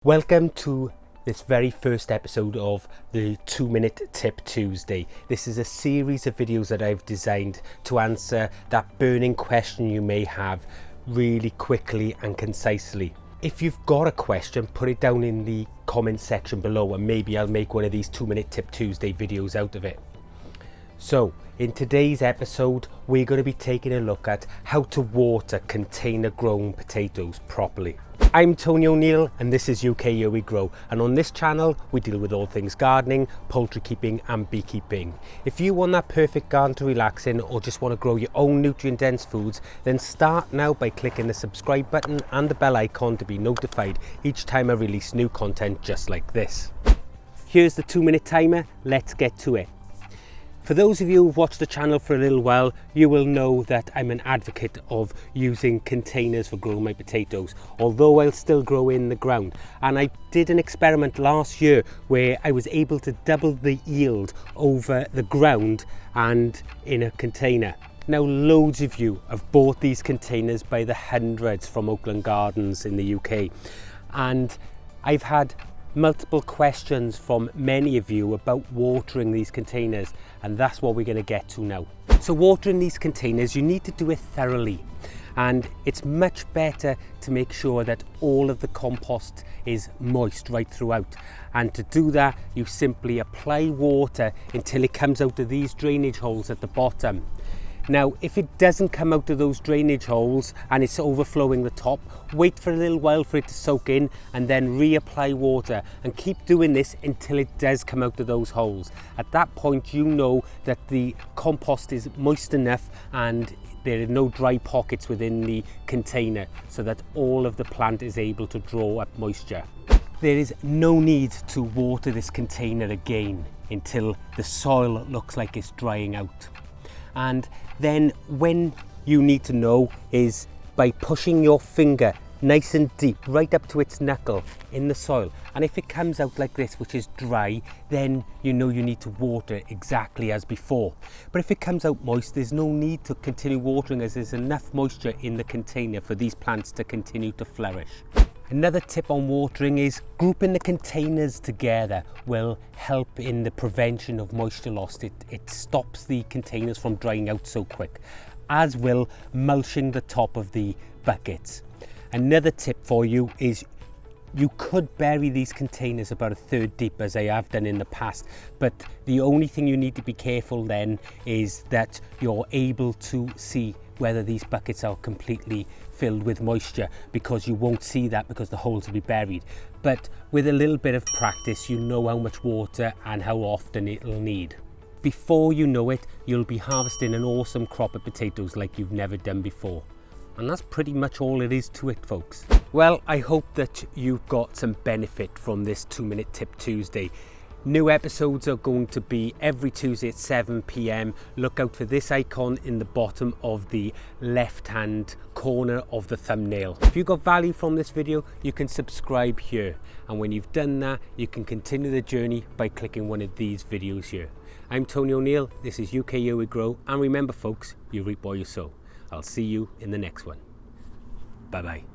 Welcome to this very first episode of the 2-Minute Tip Tuesday. This is a series of videos that I've designed to answer that burning question you may have really quickly and concisely. If you've got a question, put it down in the comment section below and maybe I'll make one of these 2-Minute Tip Tuesday videos out of it. So, in today's episode, we're going to be taking a look at how to water container grown potatoes properly. I'm Tony O'Neill and this is UK Here We Grow, and on this channel we deal with all things gardening, poultry keeping and beekeeping. If you want that perfect garden to relax in or just want to grow your own nutrient dense foods, then start now by clicking the subscribe button and the bell icon to be notified each time I release new content just like this. Here's the 2-minute timer, let's get to it. For those of you who've watched the channel for a little while, you will know that I'm an advocate of using containers for growing my potatoes, although I'll still grow in the ground. And I did an experiment last year where I was able to double the yield over the ground and in a container. Now, loads of you have bought these containers by the hundreds from Oakland Gardens in the UK. And I've had multiple questions from many of you about watering these containers, and that's what we're going to get to now. So watering these containers, you need to do it thoroughly, and it's much better to make sure that all of the compost is moist right throughout. And to do that, you simply apply water until it comes out of these drainage holes at the bottom. Now, if it doesn't come out of those drainage holes and it's overflowing the top, wait for a little while for it to soak in and then reapply water, and keep doing this until it does come out of those holes. At that point, you know that the compost is moist enough and there are no dry pockets within the container, so that all of the plant is able to draw up moisture. There is no need to water this container again until the soil looks like it's drying out. And then when you need to know is by pushing your finger nice and deep right up to its knuckle in the soil, and if it comes out like this, which is dry, then you know you need to water it exactly as before. But if it comes out moist, there's no need to continue watering, as there's enough moisture in the container for these plants to continue to flourish. Another tip on watering is grouping the containers together will help in the prevention of moisture loss. It stops the containers from drying out so quick, as will mulching the top of the buckets. Another tip for you is you could bury these containers about 1/3 deep, as I have done in the past, but the only thing you need to be careful then is that you're able to see whether these buckets are completely filled with moisture, because you won't see that because the holes will be buried. But with a little bit of practice, you know how much water and how often it'll need. Before you know it, you'll be harvesting an awesome crop of potatoes like you've never done before. And that's pretty much all it is to it, folks. Well, I hope that you've got some benefit from this 2-Minute Tip Tuesday. New episodes are going to be every Tuesday at 7 p.m. Look out for this icon in the bottom of the left-hand corner of the thumbnail. If you got value from this video, you can subscribe here. And when you've done that, you can continue the journey by clicking one of these videos here. I'm Tony O'Neill, this is UK Here We Grow, and remember folks, you reap what you sow. I'll see you in the next one. Bye-bye.